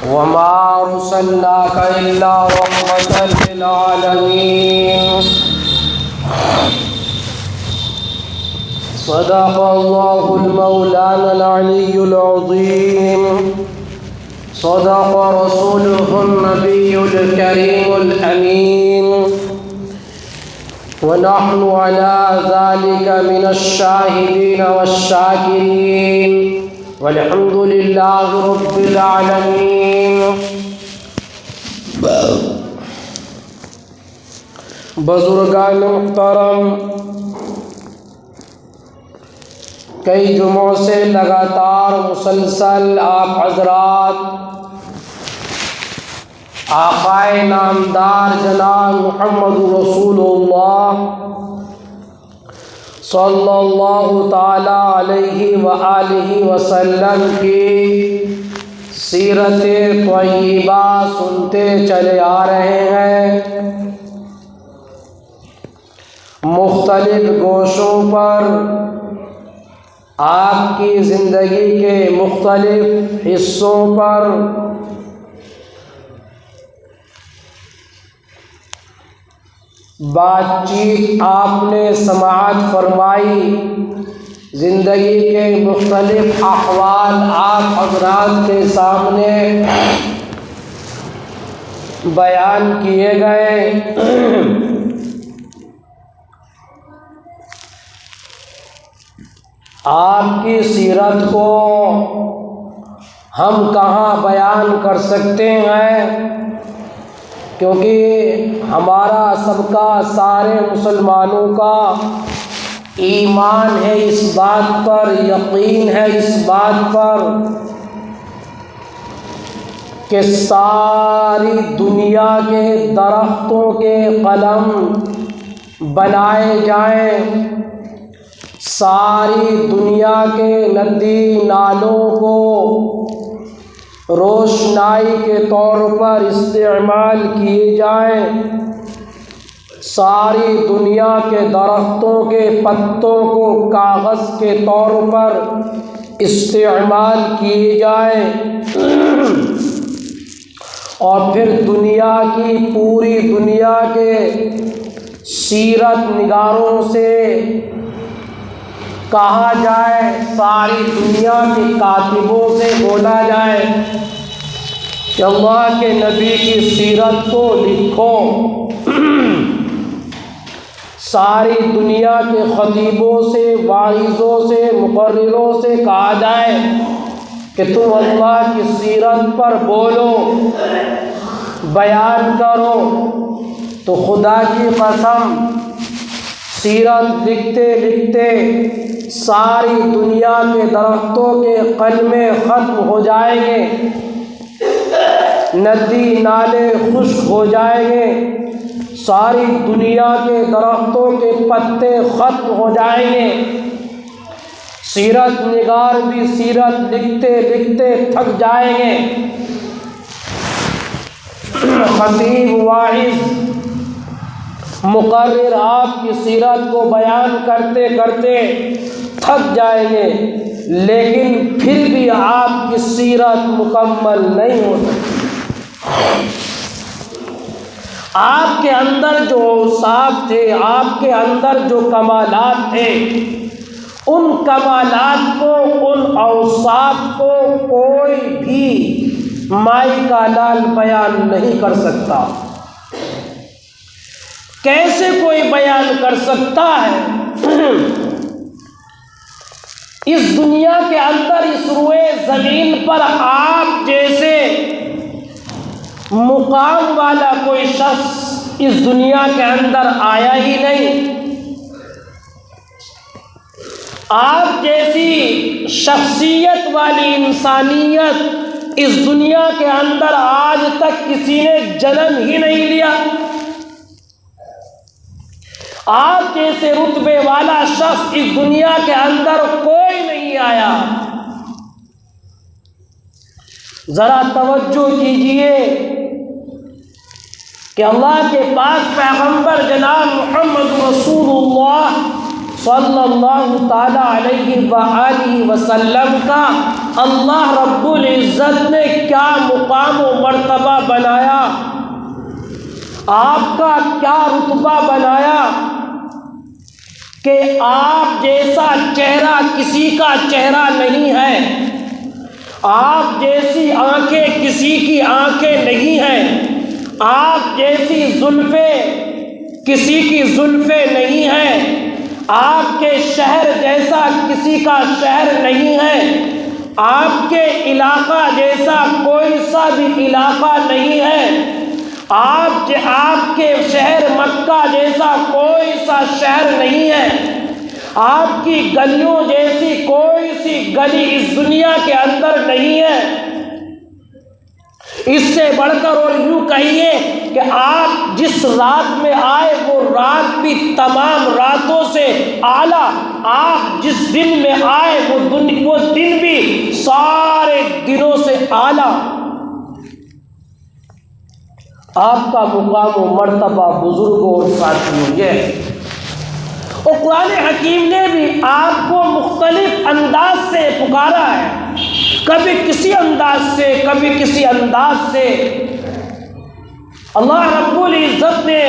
وما أرسلناك إلا رحمة للعالمين صدق الله المولانا العلي العظيم صدق رسوله النبي الكريم الأمين ونحن على ذلك من الشاهدين والشاكرين والحمد لله رب العالمين. بزرگان محترم، کئی جمعوں سے لگاتار مسلسل آپ حضرات آقائے نامدار جناب محمد رسول اللہ صلی اللہ تعالی علیہ وآلہ وسلم کی سیرت طیبہ سنتے چلے آ رہے ہیں. مختلف گوشوں پر آپ کی زندگی کے مختلف حصوں پر بات چیت آپ نے سماعت فرمائی. زندگی کے مختلف احوال آپ حضرات کے سامنے بیان کیے گئے. آپ کی سیرت کو ہم کہاں بیان کر سکتے ہیں، کیونکہ ہمارا سب کا، سارے مسلمانوں کا ایمان ہے اس بات پر، یقین ہے اس بات پر کہ ساری دنیا کے درختوں کے قلم بنائے جائیں، ساری دنیا کے ندی نالوں کو روشنائی کے طور پر استعمال کیے جائیں، ساری دنیا کے درختوں کے پتوں کو کاغذ کے طور پر استعمال کیے جائیں، اور پھر دنیا کی، پوری دنیا کے سیرت نگاروں سے کہا جائے، ساری دنیا کے کاتبوں سے بولا جائے کہ اللہ کے نبی کی سیرت کو لکھو. ساری دنیا کے خطیبوں سے، واعظوں سے، مقرروں سے کہا جائے کہ تم اللہ کی سیرت پر بولو، بیان کرو. تو خدا کی قسم، سیرت لکھتے لکھتے ساری دنیا کے درختوں کے قلمیں ختم ہو جائیں گے، ندی نالے خشک ہو جائیں گے، ساری دنیا کے درختوں کے پتے ختم ہو جائیں گے. سیرت نگار بھی سیرت لکھتے لکھتے تھک جائیں گے، خطیب، واعظ، مقرر آپ کی سیرت کو بیان کرتے کرتے تھک جائیں گے، لیکن پھر بھی آپ کی سیرت مکمل نہیں ہو سکتی. آپ کے اندر جو اوصاف تھے، آپ کے اندر جو کمالات تھے، ان کمالات کو، ان اوصاف کو کوئی بھی مائی کا لال بیان نہیں کر سکتا. کیسے کوئی بیان کر سکتا ہے؟ اس دنیا کے اندر، اس روئے زمین پر آپ جیسے مقام والا کوئی شخص اس دنیا کے اندر آیا ہی نہیں. آپ جیسی شخصیت والی انسانیت اس دنیا کے اندر آج تک کسی نے جنم ہی نہیں لیا. آپ جیسے رتبے والا شخص اس دنیا کے اندر کوئی نہیں آیا. ذرا توجہ کیجئے کہ اللہ کے پاک پیغمبر جناب محمد رسول اللہ صلی اللہ تعالیٰ علیہ وآلہ وسلم کا اللہ رب العزت نے کیا مقام و مرتبہ بنایا، آپ کا کیا رتبہ بنایا کہ آپ جیسا چہرہ کسی کا چہرہ نہیں ہے، آپ جیسی آنکھیں کسی کی آنکھیں نہیں ہیں، آپ جیسی زلفیں کسی کی زلفیں نہیں ہیں، آپ کے شہر جیسا کسی کا شہر نہیں ہے، آپ کے علاقہ جیسا کوئی سا بھی علاقہ نہیں ہے، آپ کے شہر مکہ جیسا کوئی سا شہر نہیں ہے، آپ کی گلیوں جیسی کوئی سی گلی اس دنیا کے اندر نہیں ہے۔ اس سے بڑھ کر اور یوں کہیے کہ آپ جس رات میں آئے وہ رات بھی تمام راتوں سے اعلیٰ، آپ جس دن میں آئے وہ دن بھی سارے دنوں سے اعلیٰ۔ آپ کا مقام و مرتبہ بزرگوں اور ساتھیوں یہ ہے۔ اور قرآن حکیم نے بھی آپ کو مختلف انداز سے پکارا ہے، کبھی کسی انداز سے، کبھی کسی انداز سے۔ اللہ رب العزت نے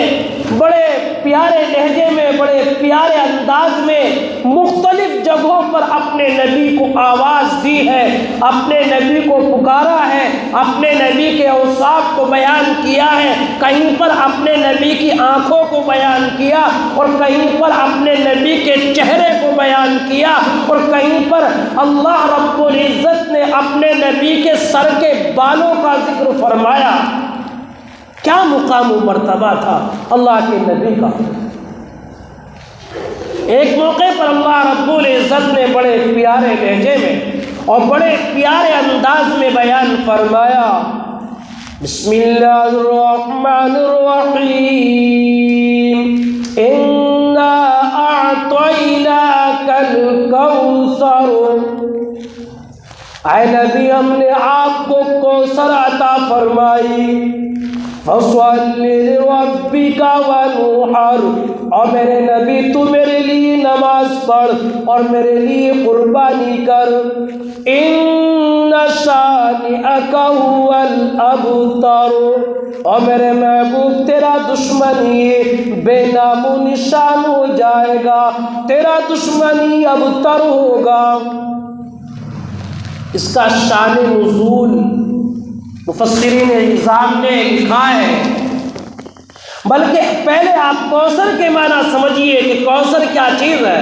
بڑے پیارے لہجے میں، بڑے پیارے انداز میں مختلف جگہوں پر اپنے نبی کو آواز دی ہے، اپنے نبی کو پکارا ہے، اپنے نبی کے اوصاف کو بیان کیا ہے، کہیں پر اپنے نبی کی آنکھوں کو بیان کیا، اور کہیں پر اپنے نبی کے چہرے کو بیان کیا، اور کہیں پر اللہ رب العزت نے اپنے نبی کے سر کے بالوں کا ذکر فرمایا۔ کیا مقام و مرتبہ تھا اللہ کے نبی کا۔ ایک موقع پر اللہ رب العزت نے بڑے پیارے لہجے میں اور بڑے پیارے انداز میں بیان فرمایا، بسم اللہ الرحمن الرحیم، انا اعطیناک الکوثر، اے نبی ہم نے آپ کو کوثر عطا فرمائی، فَصَلِّ لِرَبِّكَ وَانْحَرْ، اور میرے نبی تو میرے لیے نماز پڑھ اور میرے لیے قربانی کر، إِنَّ شَانِئَكَ هُوَ الْأَبْتَرُ، اور میرے محبوب تیرا دشمن ہی بے نام و نشان ہو جائے گا، تیرا دشمن ہی ابتر ہوگا۔ اس کا شان نزول مفسرین نظام نے لکھا ہے، بلکہ پہلے آپ کوثر کے معنی سمجھیے کہ کوثر کیا چیز ہے۔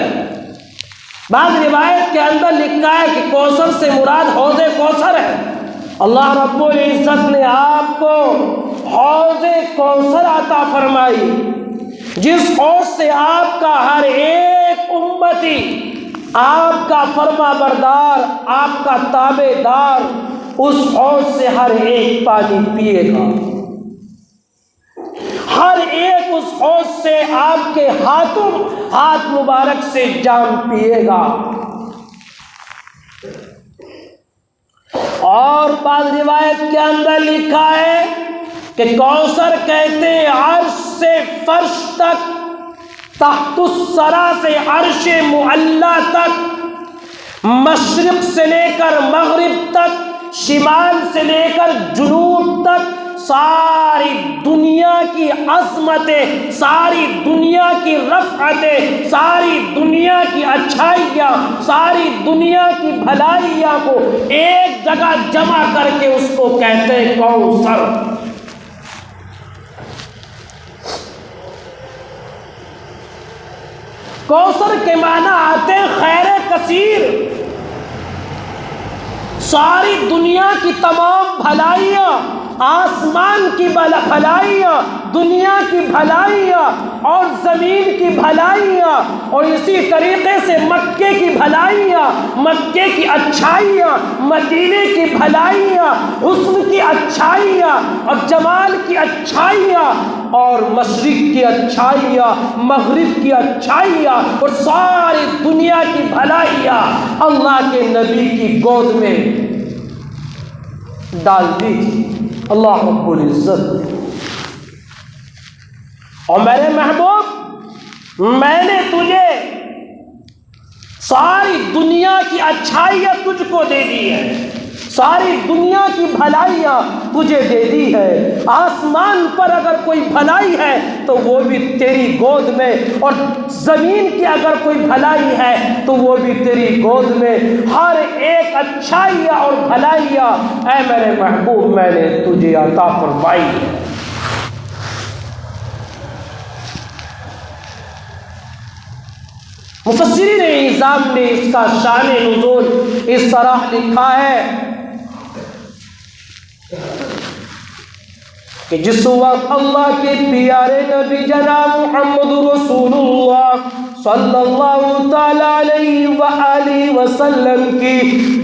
بعض روایت کے اندر لکھا ہے کہ کوثر سے مراد حوض کوثر ہے۔ اللہ رب العزت نے آپ کو حوض کوثر عطا فرمائی، جس حوض سے آپ کا ہر ایک امتی، آپ کا فرما بردار، آپ کا تابع دار اس حوض سے ہر ایک پانی پیے گا، ہر ایک اس حوض سے آپ کے ہاتھ مبارک سے جام پیے گا۔ اور بعض روایت کے اندر لکھا ہے کہ کوثر کہتے ہیں عرش سے فرش تک، تحت الثری سے عرش معلی تک، مشرق سے لے کر مغرب تک، شمال سے لے کر جنوب تک، ساری دنیا کی عظمتیں، ساری دنیا کی رفعتیں، ساری دنیا کی اچھائیاں، ساری دنیا کی بھلائیاں کو ایک جگہ جمع کر کے اس کو کہتے ہیں کوثر۔ کوثر کے معنی آتے ہیں خیر کثیر، ساری دنیا کی تمام بھلائیاں، آسمان کی بھلائیاں، دنیا کی بھلائیاں اور زمین کی بھلائیاں، اور اسی طریقے سے مکے کی بھلائیاں، مکے کی اچھائیاں، مدینے کی بھلائیاں، حسن کی اچھائیاں اور جمال کی اچھائیاں، اور مشرق کی اچھائیاں، مغرب کی اچھائیاں اور ساری دنیا کی بھلائیاں اللہ کے نبی کی گود میں ڈال دی تھی اللہ رب العزت۔ اور میرے محبوب، میں نے تجھے ساری دنیا کی اچھائیاں تجھ کو دے دی ہے، ساری دنیا کی بھلائیاں تجھے دے دی ہے۔ آسمان پر اگر کوئی بھلائی ہے تو وہ بھی تیری گود میں، اور زمین کی اگر کوئی بھلائی ہے تو وہ بھی تیری گود میں۔ ہر ایک اچھائیاں اور بھلائیاں اے میرے محبوب میں نے تجھے عطا فرمائی ہے۔ مفسرین اعظام نے اس کا شان نزول اس طرح لکھا ہے کہ جس وقت اللہ کے پیارے نبی جناب محمد رسول اللہ صلی اللہ تعالی علیہ وآلہ وسلم کی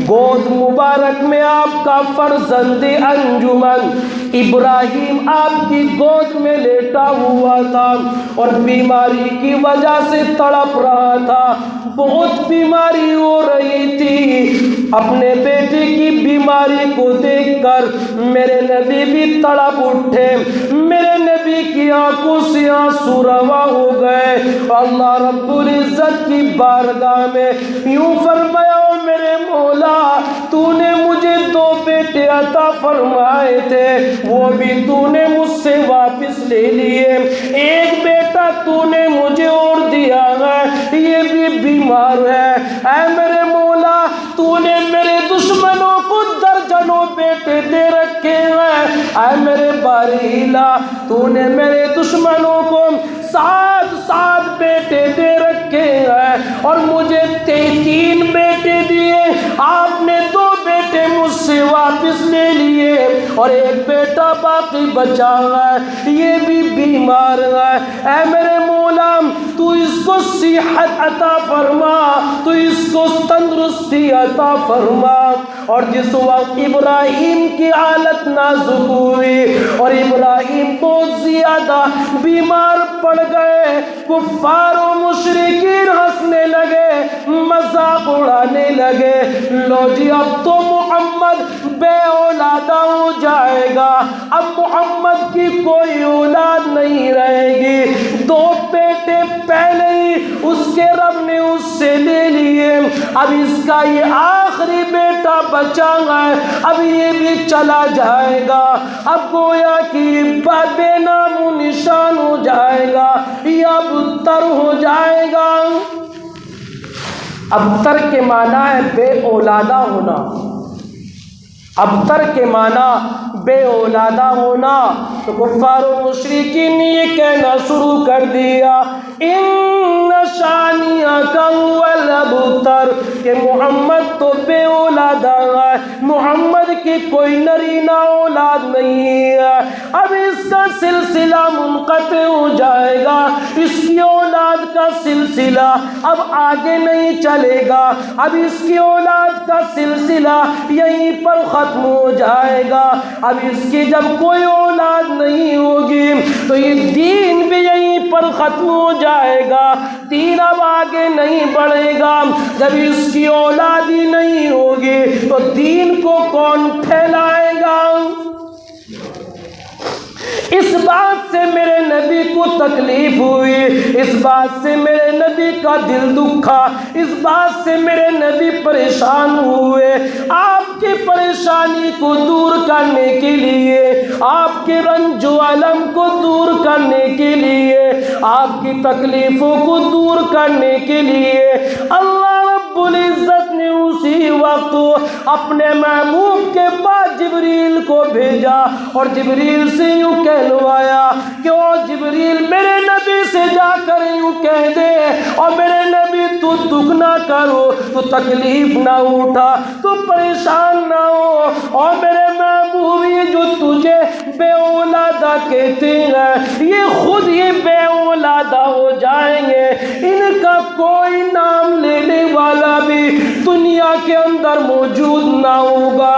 گود مبارک میں آپ کا فرزند انجمن ابراہیم آپ کی گود میں لیٹا ہوا تھا اور بیماری کی وجہ سے تڑپ رہا تھا، بہت بیماری ہو رہی تھی۔ اپنے بیٹے کی بیماری کو دیکھ کر میرے نبی بھی تڑپ اٹھے، میرے نبی کی آنکھوں سے آنسو روا ہو گئے۔ اللہ رب العزت کی بارگاہ میں یوں فرمایا، میرے مولا تو نے مجھے 2 بیٹے عطا فرمائے تھے، وہ بھی تو نے مجھ سے واپس لے لیے، ایک بیٹا تو نے مجھے اور دیا ہے، یہ بھی بیمار ہے۔ اے میرے مولا تو نے میرے دشمنوں کو درجنوں بیٹے دے رکھے ہیں، اے میرے باری الہ تو نے میرے دشمنوں کو 7 بیٹے دے رکھے ہیں، اور مجھے 3 بیٹے دیے، آپ نے 2 بیٹے مجھ سے واپس لے لیے اور ایک بیٹا باقی بچا ہے، یہ بھی بیمار ہے۔ اے میرے مولا تو اس کو صحت عطا فرما، تو اس کو تندرستی عطا فرما۔ اور جس وقت ابراہیم کی حالت نازک ہوئی اور ابراہیم بہت زیادہ بیمار پڑ گئے، کفار و مشرکین ہنسنے لگے، مذاق اڑانے لگے، لو جی اب تو محمد بے اولادہ ہو جائے گا، اب محمد کی کوئی اولاد نہیں رہے گی، 2 بیٹے پہلے ہی اس کے رب نے اس سے لے لیے، اب اس کا یہ آخری بیٹا بچا ہے، اب یہ بھی چلا جائے گا، اب گویا کہ بے نام و نشان ہو جائے گا، یا ابتر ہو جائے گا۔ ابتر کے معنی ہے بے اولادہ ہونا، ابتر کے معنی بے اولادہ ہونا۔ تو کفار و مشرکین نے یہ کہنا شروع کر دیا، ان شانئک هو الابتر، کہ محمد تو بے اولادہ ہے، محمد کی کوئی نرینہ اولاد نہیں ہے، اب اس کا سلسلہ منقطع ہو جائے گا، اس کی اولاد کا سلسلہ اب آگے نہیں چلے گا، اب اس کی اولاد کا سلسلہ یہیں پر ختم ہو جائے گا، اب اس کی جب کوئی اولاد نہیں ہوگی تو یہ دین بھی یہیں پر ختم ہو جائے گا، دین اب آگے نہیں بڑھے گا۔ جب اس کی اولاد ہی نہیں ہوگی تو دین کو کون پھیلائے گا؟ اس بات سے میرے نبی کو تکلیف ہوئی، اس بات سے میرے نبی کا دل دکھا، اس بات سے میرے نبی پریشان ہوئے۔ آپ کی پریشانی کو دور کرنے کے لیے، آپ کے رنج و الم کو دور کرنے کے لیے، آپ کی تکلیفوں کو دور کرنے کے لیے اللہ رب العزت نے اسی وقت اپنے محبوب کے پاس جبریل کو بھیجا اور جبریل سے یوں کہلوایا کہ او جبریل میرے نبی سے جا کر یوں کہہ دے، اور میرے نبی تو دکھ نہ کرو، تو تکلیف نہ اٹھا، تو پریشان نہ ہو، اور میرے محبوب یہ جو تجھے بے اولادہ کہتے ہیں یہ خود ہی بے اولادہ ہو جائیں گے، ان کا کوئی نام لینے والا بھی دنیا کے اندر موجود نہ ہوگا،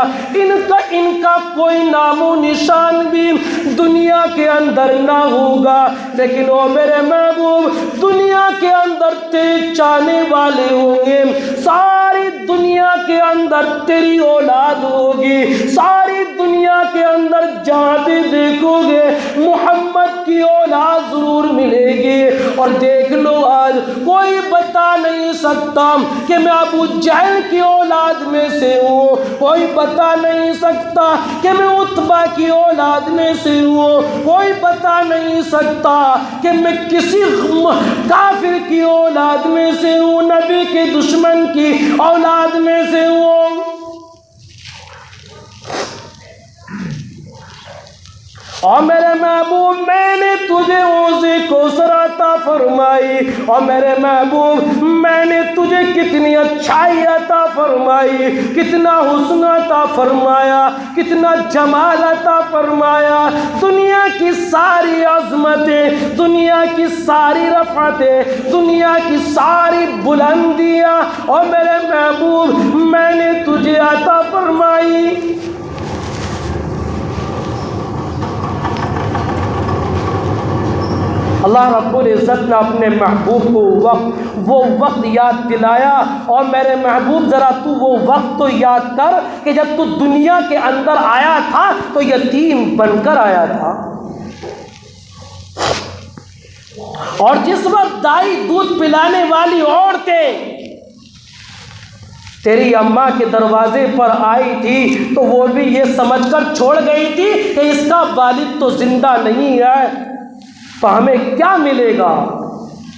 ان کا کوئی نام و نشان بھی دنیا کے اندر نہ ہوگا، لیکن وہ میرے محبوب دنیا کے اندر تیز چاہنے والے ہوں گے، ساری دنیا کے اندر تیری اولاد ہوگی، ساری دنیا کے اندر جہاں بھی دیکھو گے محمد کی اولاد ضرور ملے گی۔ اور دیکھ لو آج کوئی بتا نہیں سکتا کہ میں ابو جہل کی اولاد میں سے ہوں، کوئی بتا نہیں سکتا کہ میں عتبہ کی اولاد میں سے ہوں، کوئی بتا نہیں سکتا کہ میں کسی کافر کی اولاد میں سے ہوں، نبی کے دشمن کی اولاد میں سے ہوں۔ اور میرے محبوب میں نے تجھے حوض کوثر عطا فرمائی، اور میرے محبوب میں نے تجھے کتنی اچھائی عطا فرمائی، کتنا حسن عطا فرمایا، کتنا جمال عطا فرمایا۔ دنیا کی ساری عظمتیں، دنیا کی ساری رفعتیں، دنیا کی ساری بلندیاں اور میرے محبوب میں نے تجھے عطا فرمائی۔ اللہ رب العزت نے اپنے محبوب کو وہ وقت یاد دلایا، اور میرے محبوب ذرا تو وہ وقت تو یاد کر کہ جب تو دنیا کے اندر آیا تھا تو یتیم بن کر آیا تھا، اور جس وقت دائی دودھ پلانے والی عورتیں تیری اماں کے دروازے پر آئی تھی تو وہ بھی یہ سمجھ کر چھوڑ گئی تھی کہ اس کا والد تو زندہ نہیں ہے تو ہمیں کیا ملے گا،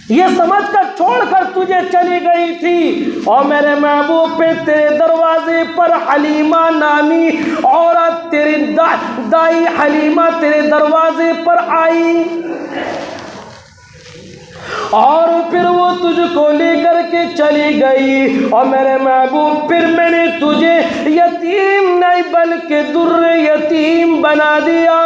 یہ سمجھ کر چھوڑ کر تجھے چلی گئی تھی۔ اور میرے محبوب پہ تیرے دروازے پر حلیمہ نامی عورت، تیری دائی حلیمہ تیرے دروازے پر آئی، اور پھر وہ تجھ کو لے کر کے چلی گئی، اور میرے محبوب پھر میں نے تجھے یتیم نہیں بلکہ در یتیم بنا دیا۔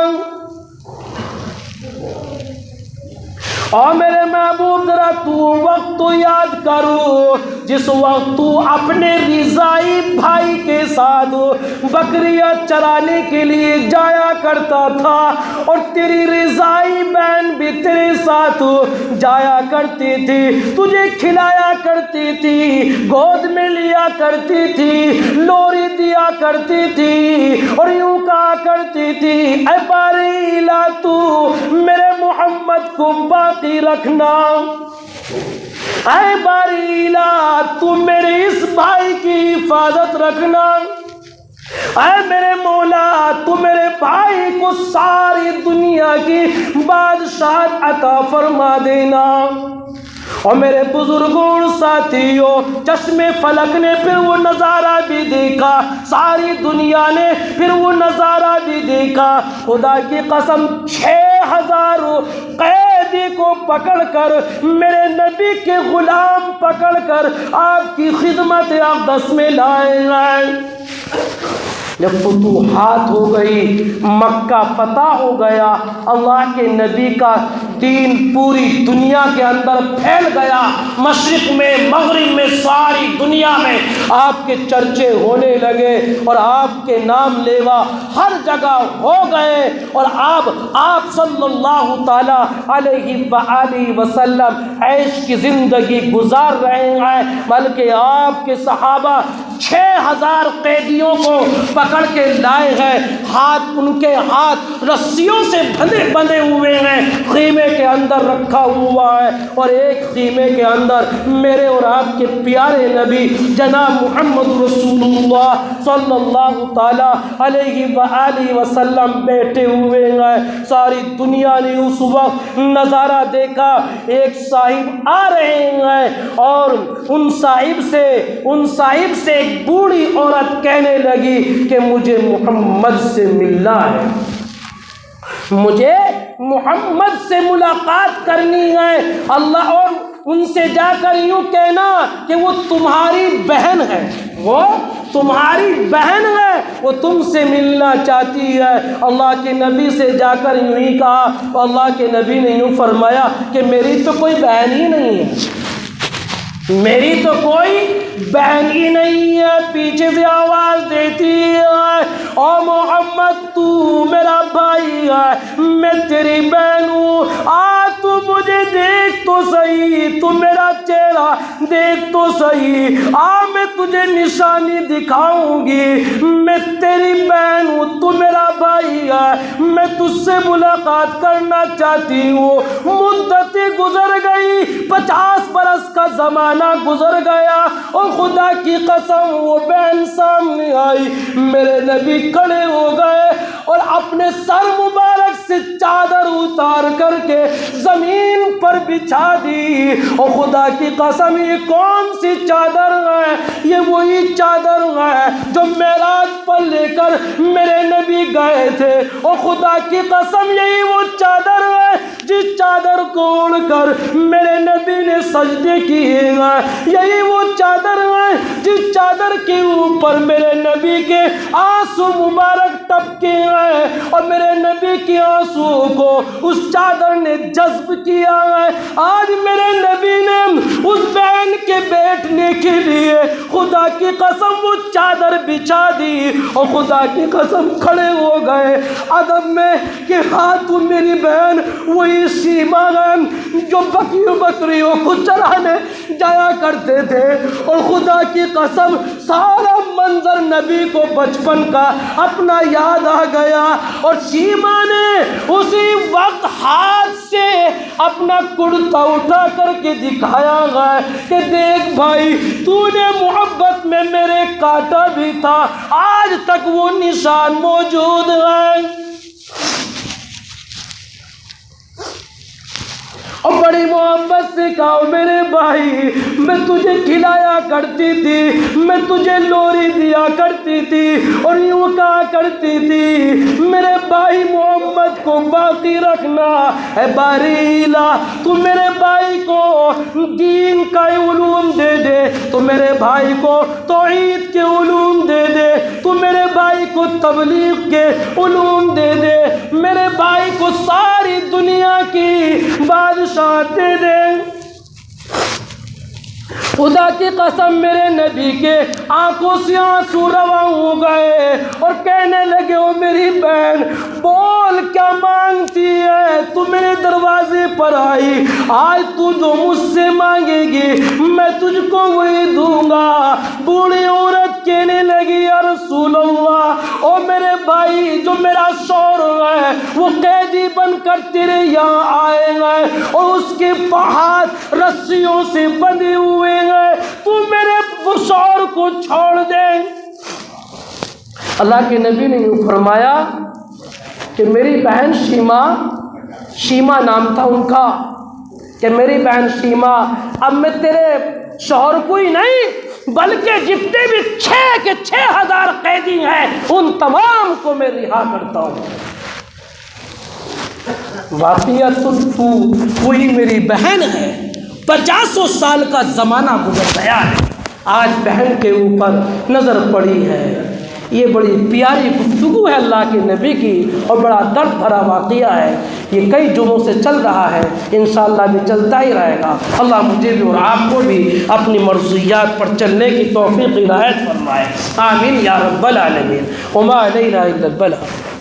اور میرے محبوب ذرا تو وقت تو یاد کرو جس وقت تو اپنے رضائی بھائی کے ساتھ بکریاں چرانے کے لیے جایا کرتا تھا، اور تیری رضائی بہن بھی تیرے ساتھ جایا کرتی تھی، تجھے کھلایا کرتی تھی، گود میں لیا کرتی تھی، لوری دیا کرتی تھی، اور یوں کہا کرتی تھی اے باریلا تو میرے محمد کو باقی رکھنا، اے باریلا تو میرے اس بھائی کی حفاظت رکھنا، اے میرے مولا تو میرے بھائی کو ساری دنیا کی بادشاہت عطا فرما دینا۔ اور میرے بزرگوں ساتھیوں، چشم فلک نے پھر وہ نظارہ بھی دیکھا، ساری دنیا نے پھر وہ نظارہ بھی دیکھا۔ خدا کی قسم 6000 قیدی کو پکڑ کر میرے نبی کے غلام پکڑ کر آپ کی خدمت اقدس میں لائے گئے۔ جب فتوحات ہو گئی، مکہ فتح ہو گیا، اللہ کے نبی کا دین پوری دنیا کے اندر پھیل گیا، مشرق میں مغرب میں ساری دنیا میں آپ کے چرچے ہونے لگے، اور آپ کے نام لیوا ہر جگہ ہو گئے، اور آپ صلی اللہ تعالی علیہ وآلہ وسلم عیش کی زندگی گزار رہے ہیں، بلکہ آپ کے صحابہ 6000 قیدیوں کو پکڑ کے لائے ہیں، ان کے ہاتھ رسیوں سے بندھے ہوئے ہیں، خیمے کے اندر رکھا ہوا ہے، اور ایک خیمے کے اندر میرے اور آپ کے پیارے نبی جناب محمد رسول اللہ صلی اللہ تعالی علیہ وآلہ وسلم بیٹھے ہوئے ہیں۔ ساری دنیا نے اس وقت نظارہ دیکھا، ایک صاحب آ رہے ہیں، اور ان صاحب سے ایک بوڑھی عورت کہنے لگی کہ مجھے محمد سے ملنا ہے، مجھے محمد سے ملاقات کرنی ہے اللہ، اور ان سے جا کر یوں کہنا کہ وہ تمہاری بہن ہے، وہ تمہاری بہن ہے، وہ تم سے ملنا چاہتی ہے۔ اللہ کے نبی سے جا کر یوں ہی کہا، اللہ کے نبی نے یوں فرمایا کہ میری تو کوئی بہن ہی نہیں ہے، میری تو کوئی بہن ہی نہیں ہے۔ پیچھے سے آواز دیتی ہے او محمد تو میرا بھائی ہے، میں تیری بہن ہوں، تو مجھے دیکھ تو صحیح، تو میرا چہرہ دیکھ تو صحیح، میں تجھے نشانی دکھاؤں گی، میں تیری بہن ہوں، تو میرا بھائی ہے، میں تجھ سے ملاقات کرنا چاہتی ہوں۔ مدتیں گزر گئی، 50 برس کا زمانہ گزر گیا، اور خدا کی قسم وہ بہن سامنے آئی، میرے نبی کھڑے ہو گئے اور اپنے سر مبارک سے چادر اتار کر کے زمین پر بچھا دی۔ اور خدا کی قسم یہ کون سی چادر ہے؟ یہ وہی چادر ہے جو معراج پر لے کر میرے نبی گئے تھے، اور خدا کی قسم یہی وہ چادر ہے جس چادر کو اوڑھ کر میرے نبی نے سجدے کیے ہیں، یہی وہ چادر ہے جس چادر کے اوپر میرے نبی کے آنسو مبارک ٹپکے ہیں، اور میرے نبی کے آنسو کو اس چادر نے جذب کیا ہے۔ آج میرے نبی نے اس بہن کے بیٹھنے کے لیے خدا کی قسم وہ چادر بچھا دی، اور خدا کی قسم کھڑے ہو گئے ادب میں کہ ہاں تو میری بہن وہی شیما ہے جو بکریوں کو چرانے جایا کرتے تھے۔ اور خدا کی قسم سارا منظر نبی کو بچپن کا اپنا یاد آ گیا، اور شیما نے اسی وقت ہاتھ سے اپنا کرتا اٹھا کر کے دکھایا گیا کہ دیکھ بھائی، تو نے محبت میں میرے کاٹا بھی تھا، آج تک وہ نشان موجود ہے۔ اور بڑی محبت سے کہا میرے بھائی، میں تجھے کھلایا کرتی تھی، میں تجھے لوری دیا کرتی تھی، اور یوں کہا کرتی تھی میرے بھائی محمد کو باقی رکھنا ہے باریلا، تو میرے بھائی کو دین کا علوم دے دے، تو میرے بھائی کو توحید کے علوم دے دے، تو میرے بھائی کو تبلیغ کے علوم دے دے، میرے بھائی کو ساری دنیا کی بادشاہ دے دے۔ خدا کی قسم میرے نبی کے آنکھوں سے آنسو رواں ہو گئے، اور کہنے لگے او میری بہن بول کیا مانگتی ہے؟ تو میرے دروازے پر آئی، آج تو جو مجھ سے مانگے گی میں تجھ کو وہی دوں گا۔ بوڑھی عورت کہنے لگی یا رسول اللہ، او میرے بھائی جو میرا شوہر ہے وہ قیدی بن کر تیرے یہاں آئے ہیں، اور اس کے ہاتھ رسیوں سے بندھے ہوئے ہیں، تو میرے شوہر کو چھوڑ دے۔ اللہ کے نبی نے یوں فرمایا کہ میری بہن شیما نام تھا ان کا، کہ میری بہن شیما اب میں تیرے شوہر کو ہی نہیں بلکہ جتنے بھی 6,000 قیدی ہیں ان تمام کو میں رہا کرتا ہوں۔ واقعات تو وہی میری بہن ہے، 50 سال کا زمانہ گزر گیا ہے، آج بہن کے اوپر نظر پڑی ہے۔ یہ بڑی پیاری گفتگو ہے اللہ کے نبی کی، اور بڑا درد بھرا واقعہ ہے، یہ کئی جمعوں سے چل رہا ہے، انشاءاللہ بھی چلتا ہی رہے گا۔ اللہ مجھے بھی اور آپ کو بھی اپنی مرضیات پر چلنے کی توفیق عنایت فرمائے، آمین یا رب العالمین۔ وما علینا الا البلاغ۔